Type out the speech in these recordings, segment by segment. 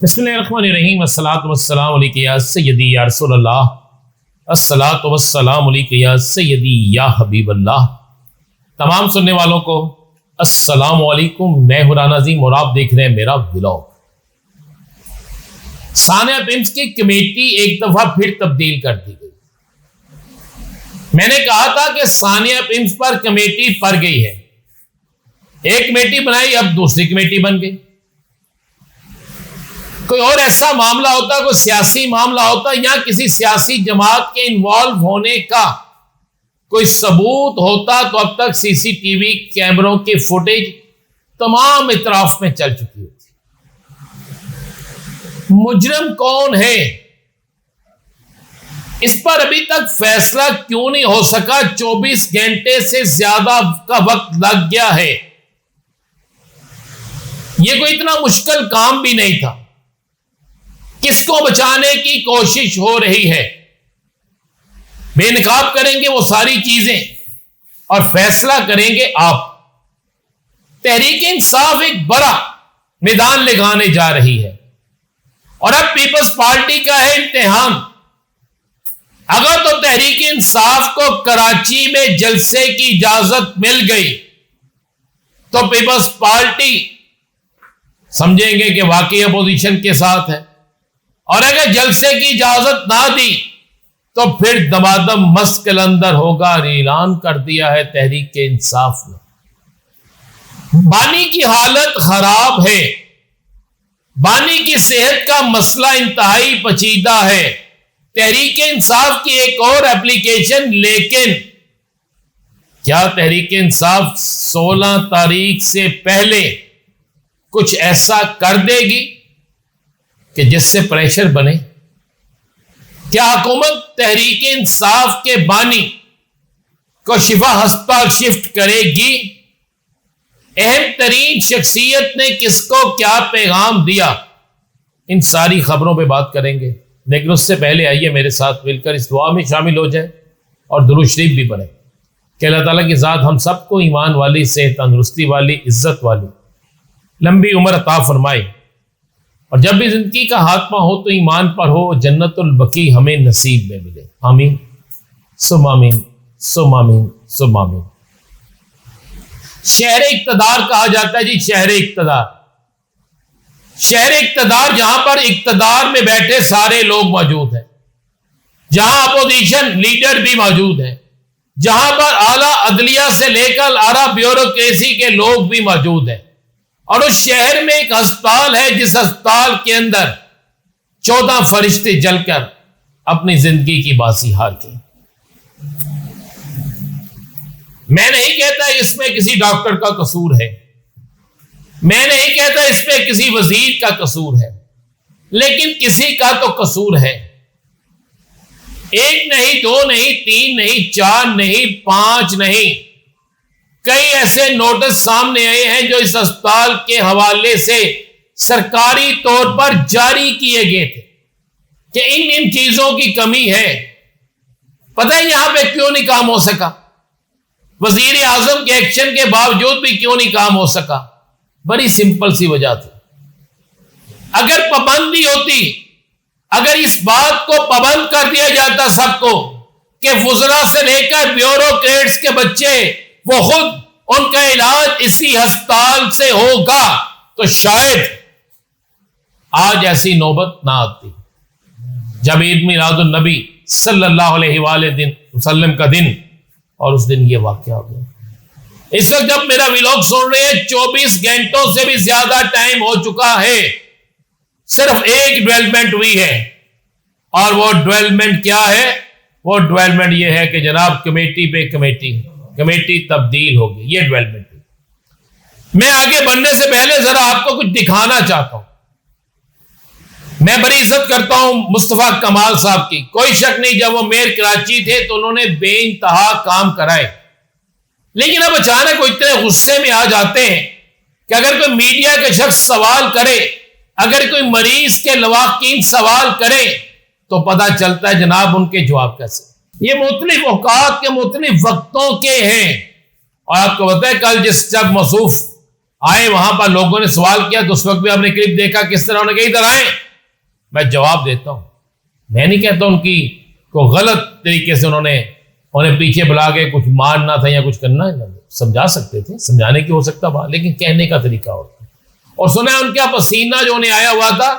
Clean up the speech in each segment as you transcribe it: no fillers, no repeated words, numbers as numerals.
بسم اللہ الرحمن الرحیم، الصلاۃ والسلام علیکہ یا سیدی یا رسول اللہ، الصلاۃ والسلام علیکہ یا سیدی یا حبیب اللہ۔ تمام سننے والوں کو السلام علیکم، میں ہوں رانا عظیم اور آپ دیکھ رہے ہیں میرا ولاگ۔ ثانیہ پمز کی کمیٹی ایک دفعہ پھر تبدیل کر دی گئی۔ میں نے کہا تھا کہ ثانیہ پمز پر کمیٹی پڑ گئی ہے، ایک کمیٹی بنائی، اب دوسری کمیٹی بن گئی۔ کوئی اور ایسا معاملہ ہوتا، کوئی سیاسی معاملہ ہوتا یا کسی سیاسی جماعت کے انوالو ہونے کا کوئی ثبوت ہوتا تو اب تک سی سی ٹی وی کیمروں کی فوٹیج تمام اطراف میں چل چکی ہوتی۔ مجرم کون ہے، اس پر ابھی تک فیصلہ کیوں نہیں ہو سکا؟ 24 گھنٹے سے زیادہ کا وقت لگ گیا ہے۔ یہ کوئی اتنا مشکل کام بھی نہیں تھا۔ کس کو بچانے کی کوشش ہو رہی ہے؟ بے نقاب کریں گے وہ ساری چیزیں اور فیصلہ کریں گے آپ۔ تحریک انصاف ایک بڑا میدان لگانے جا رہی ہے اور اب پیپلز پارٹی کا ہے امتحان۔ اگر تو تحریک انصاف کو کراچی میں جلسے کی اجازت مل گئی تو پیپلز پارٹی سمجھیں گے کہ واقعی اپوزیشن کے ساتھ ہے، اور اگر جلسے کی اجازت نہ دی تو پھر دمادم مست کلندر ہوگا۔ اعلان کر دیا ہے تحریک انصاف نے۔ بانی کی حالت خراب ہے، بانی کی صحت کا مسئلہ انتہائی پیچیدہ ہے۔ تحریک انصاف کی ایک اور اپلیکیشن، لیکن کیا تحریک انصاف 16 تاریخ سے پہلے کچھ ایسا کر دے گی کہ جس سے پریشر بنے؟ کیا حکومت تحریک انصاف کے بانی کو شفا ہسپتال شفٹ کرے گی؟ اہم ترین شخصیت نے کس کو کیا پیغام دیا؟ ان ساری خبروں پہ بات کریں گے، لیکن اس سے پہلے آئیے میرے ساتھ مل کر اس دعا میں شامل ہو جائے اور درود شریف بھی پڑھیں کہ اللہ تعالیٰ کی ذات ہم سب کو ایمان والی، صحت تندرستی والی، عزت والی لمبی عمر عطا فرمائے، اور جب بھی زندگی کا خاتمہ ہو تو ایمان پر ہو، جنت البقیع ہمیں نصیب میں ملے۔ آمین ثم آمین ثم آمین ثم آمین۔ شہر اقتدار کہا جاتا ہے جی، شہر اقتدار، شہر اقتدار جہاں پر اقتدار میں بیٹھے سارے لوگ موجود ہیں، جہاں اپوزیشن لیڈر بھی موجود ہیں، جہاں پر اعلیٰ عدلیہ سے لے کر اعلیٰ بیوروکریسی کے لوگ بھی موجود ہیں، اور اس شہر میں ایک ہسپتال ہے جس ہسپتال کے اندر 14 فرشتے جل کر اپنی زندگی کی باسی ہار کے۔ میں نہیں کہتا اس میں کسی ڈاکٹر کا قصور ہے، میں نہیں کہتا اس میں کسی وزیر کا قصور ہے، لیکن کسی کا تو قصور ہے۔ ایک نہیں، دو نہیں، تین نہیں، 4 نہیں، 5 نہیں، کئی ایسے نوٹس سامنے آئے ہیں جو اس ہسپتال کے حوالے سے سرکاری طور پر جاری کیے گئے تھے کہ ان چیزوں کی کمی ہے۔ پتہ ہے یہاں پہ کیوں نہیں کام ہو سکا؟ وزیر اعظم کے ایکشن کے باوجود بھی کیوں نہیں کام ہو سکا؟ بڑی سمپل سی وجہ تھی۔ اگر پابندی ہوتی، اگر اس بات کو پابند کر دیا جاتا سب کو کہ وزراء سے لے کر بیوروکریٹس کے بچے وہ خود ان کا علاج اسی ہسپتال سے ہوگا، تو شاید آج ایسی نوبت نہ آتی۔ جب عید میلاد النبی صلی اللہ علیہ وآلہ وسلم کا دن، اور اس دن یہ واقعہ ہو گیا۔ اس وقت جب میرا ولاگ سن رہے ہیں، 24 گھنٹوں سے بھی زیادہ ٹائم ہو چکا ہے، صرف ایک ڈیولپمنٹ ہوئی ہے، اور وہ ڈیولپمنٹ کیا ہے؟ وہ ڈیولپمنٹ یہ ہے کہ جناب کمیٹی پہ کمیٹی تبدیل ہوگی۔ یہ ڈیولپمنٹ ہے۔ میں آگے بڑھنے سے پہلے ذرا آپ کو کچھ دکھانا چاہتا ہوں۔ میں بڑی عزت کرتا ہوں مصطفیٰ کمال صاحب کی، کوئی شک نہیں، جب وہ میئر کراچی تھے تو انہوں نے بے انتہا کام کرائے، لیکن اب اچانک وہ اتنے غصے میں آ جاتے ہیں کہ اگر کوئی میڈیا کا شخص سوال کرے، اگر کوئی مریض کے لواحقین سوال کرے تو پتہ چلتا ہے جناب ان کے جواب کیسے۔ یہ مختلف اوقات کے مختلف وقتوں کے ہیں، اور آپ کو پتہ ہے کل جب موصوف آئے وہاں پر لوگوں نے سوال کیا تو اس وقت بھی آپ نے کلپ دیکھا کس طرح انہوں نے کہا ادھر آئے. میں جواب دیتا ہوں, میں نہیں کہتا ان کی کو غلط طریقے سے انہیں پیچھے بلا کے کچھ مارنا تھا یا کچھ کرنا ہے, سمجھا سکتے تھے, سمجھانے کی ہو سکتا بات, لیکن کہنے کا طریقہ ہوتا. اور سنا ان کا پسینہ جو انہیں آیا ہوا تھا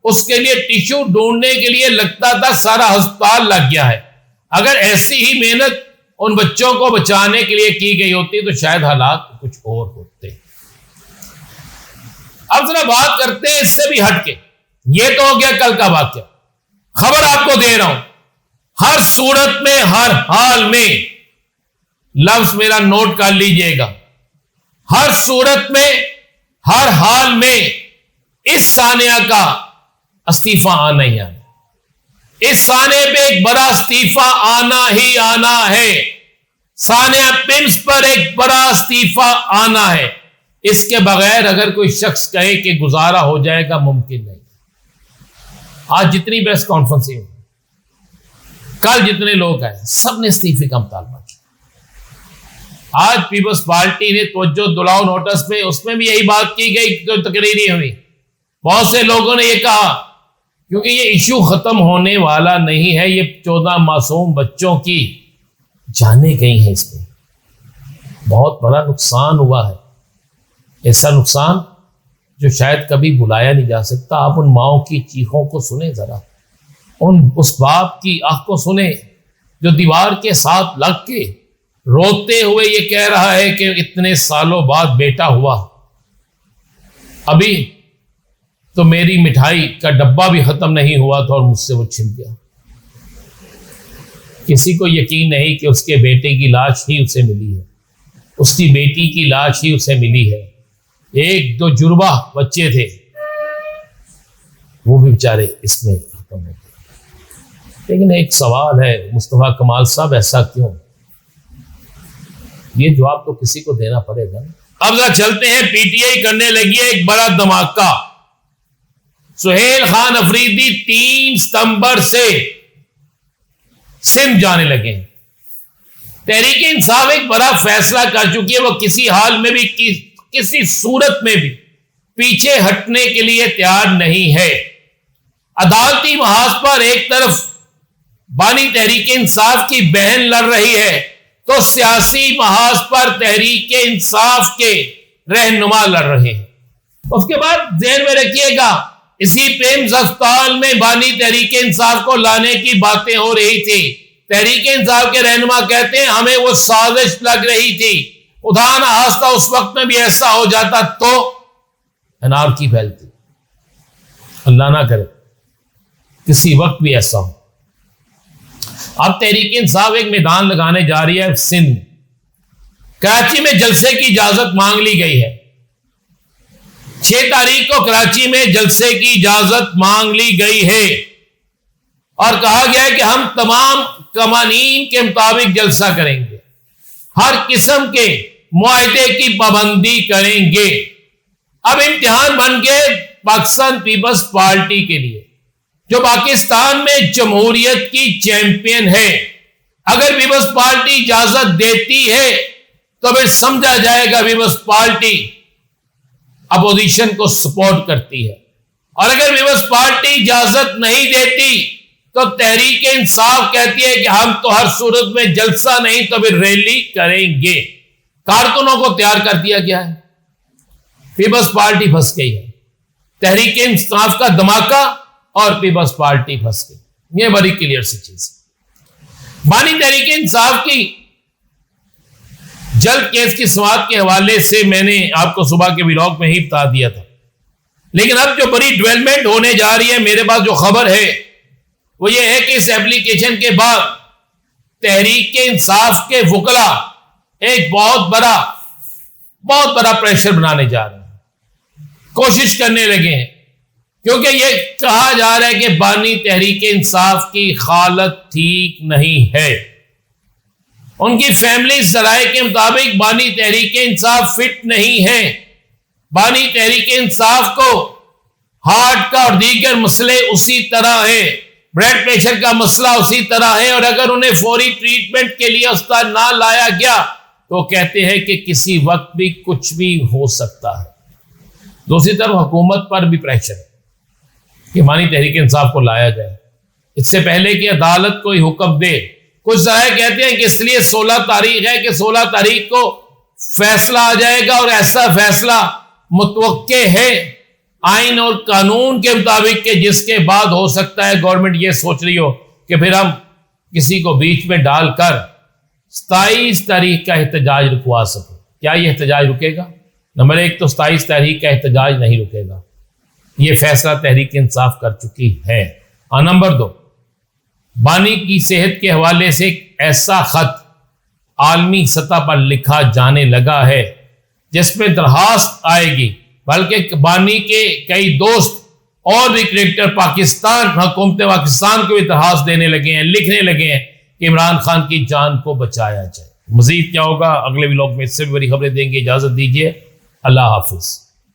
اس کے لیے ٹیشو ڈھونڈنے کے لیے لگتا تھا سارا ہسپتال لگ گیا ہے. اگر ایسی ہی محنت ان بچوں کو بچانے کے لیے کی گئی ہوتی تو شاید حالات کچھ اور ہوتے. اب ذرا بات کرتے ہیں اس سے بھی ہٹ کے. یہ تو ہو گیا کل کا واقعہ. خبر آپ کو دے رہا ہوں, ہر صورت میں ہر حال میں, لفظ میرا نوٹ کر لیجئے گا, ہر صورت میں ہر حال میں اس ثانیہ کا استعفی آنا ہی آنا, اس ثانیہ پہ ایک بڑا استعفی آنا ہی آنا ہے. ثانیہ پنس پر ایک بڑا استعفی آنا ہے. اس کے بغیر اگر کوئی شخص کہے کہ گزارا ہو جائے گا, ممکن نہیں. آج جتنی پریس کانفرنسیں ہوئی, کل جتنے لوگ آئے, سب نے استعفے کا مطالبہ کیا. آج پیپلز پارٹی نے توجہ دلاؤ نوٹس پہ, اس میں بھی یہی بات کی گئی, جو تقریری ہوئی, بہت سے لوگوں نے یہ کہا کیونکہ یہ ایشو ختم ہونے والا نہیں ہے, یہ 14 معصوم بچوں کی جانیں گئی ہیں, اس میں بہت بڑا نقصان ہوا ہے, ایسا نقصان جو شاید کبھی بلایا نہیں جا سکتا. آپ ان ماؤں کی چیخوں کو سنیں ذرا, اس باپ کی آہ کو سنیں جو دیوار کے ساتھ لگ کے روتے ہوئے یہ کہہ رہا ہے کہ اتنے سالوں بعد بیٹا ہوا, ابھی تو میری مٹھائی کا ڈبہ بھی ختم نہیں ہوا تھا اور مجھ سے وہ چھن گیا. کسی کو یقین نہیں کہ اس کے بیٹے کی لاش ہی اسے ملی ہے, اس کی بیٹی کی لاش ہی اسے ملی ہے. ایک دو جربہ بچے تھے, وہ بھی بیچارے اس میں ختم ہو گئے. لیکن ایک سوال ہے مصطفیٰ کمال صاحب, ایسا کیوں؟ یہ جواب تو کسی کو دینا پڑے گا. اب ذرا چلتے ہیں, پی ٹی آئی کرنے لگی ہے ایک بڑا دھماکہ. سہیل خان افریدی 3 ستمبر سے سندھ جانے لگے ہیں. تحریک انصاف ایک بڑا فیصلہ کر چکی ہے, وہ کسی حال میں بھی کسی صورت میں بھی پیچھے ہٹنے کے لیے تیار نہیں ہے. عدالتی محاذ پر ایک طرف بانی تحریک انصاف کی بہن لڑ رہی ہے تو سیاسی محاذ پر تحریک انصاف کے رہنما لڑ رہے ہیں. اس کے بعد ذہن میں رکھیے گا, اسی پیمز ہسپتال میں بانی تحریک انصاف کو لانے کی باتیں ہو رہی تھی. تحریک انصاف کے رہنما کہتے ہیں ہمیں وہ سازش لگ رہی تھی, خدا نہ خواستہ اس وقت میں بھی ایسا ہو جاتا تو انارکی پھیلتی. اللہ نہ کرے کسی وقت بھی ایسا ہو. اب تحریک انصاف ایک میدان لگانے جا رہی ہے سندھ. کراچی میں جلسے کی اجازت مانگ لی گئی ہے. 6 تاریخ کو کراچی میں جلسے کی اجازت مانگ لی گئی ہے اور کہا گیا ہے کہ ہم تمام قوانین کے مطابق جلسہ کریں گے, ہر قسم کے معاہدے کی پابندی کریں گے. اب امتحان بن گئے پاکستان پیپلز پارٹی کے لیے, جو پاکستان میں جمہوریت کی چیمپئن ہے. اگر پیپلز پارٹی اجازت دیتی ہے تو پھر سمجھا جائے گا پیپلز پارٹی اپوزیشن کو سپورٹ کرتی ہے, اور اگر پیپلز پارٹی اجازت نہیں دیتی تو تحریک انصاف کہتی ہے کہ ہم تو ہر صورت میں جلسہ نہیں تو پھر ریلی کریں گے. کارکنوں کو تیار کر دیا گیا ہے, پیپلز پارٹی پھنس گئی ہے. تحریک انصاف کا دھماکہ اور پیپلز پارٹی پھنس گئی, یہ بڑی کلیئر سی چیز ہے. بانی تحریک انصاف کی جلد کیس کی سماعت کے حوالے سے میں نے آپ کو صبح کے ولاگ میں ہی بتا دیا تھا, لیکن اب جو بڑی ڈیولپمنٹ ہونے جا رہی ہے, میرے پاس جو خبر ہے وہ یہ ہے کہ اس ایپلیکیشن کے بعد تحریک انصاف کے وکلا ایک بہت بڑا پریشر بنانے جا رہے ہیں, کوشش کرنے لگے ہیں, کیونکہ یہ کہا جا رہا ہے کہ بانی تحریک انصاف کی حالت ٹھیک نہیں ہے. ان کی فیملی ذرائع کے مطابق بانی تحریک انصاف فٹ نہیں ہے. بانی تحریک انصاف کو ہارٹ کا اور دیگر مسئلے اسی طرح ہیں, بلڈ پریشر کا مسئلہ اسی طرح ہے, اور اگر انہیں فوری ٹریٹمنٹ کے لیے اسپتال نہ لایا گیا تو کہتے ہیں کہ کسی وقت بھی کچھ بھی ہو سکتا ہے. دوسری طرف حکومت پر بھی پریشر ہے کہ مانی تحریک انصاف کو لایا جائے اس سے پہلے کہ عدالت کوئی حکم دے. کچھ ذرائع کہتے ہیں کہ اس لیے 16 تاریخ ہے کہ 16 تاریخ کو فیصلہ آ جائے گا, اور ایسا فیصلہ متوقع ہے آئین اور قانون کے مطابق کہ جس کے بعد ہو سکتا ہے گورنمنٹ یہ سوچ رہی ہو کہ پھر ہم کسی کو بیچ میں ڈال کر 27 تاریخ کا احتجاج رکوا سکیں. کیا یہ احتجاج رکے گا؟ نمبر 1 تو 27 تاریخ کا احتجاج نہیں رکے گا, یہ فیصلہ تحریک انصاف کر چکی ہے. اور نمبر 2, بانی کی صحت کے حوالے سے ایک ایسا خط عالمی سطح پر لکھا جانے لگا ہے جس میں درخواست آئے گی, بلکہ بانی کے کئی دوست اور بھی کرکٹر پاکستان حکومت پاکستان کو بھی درخواست دینے لگے ہیں, لکھنے لگے ہیں کہ عمران خان کی جان کو بچایا جائے. مزید کیا ہوگا اگلے ولاگ میں اس سے بھی بڑی خبریں دیں گے. اجازت دیجیے, اللہ حافظ.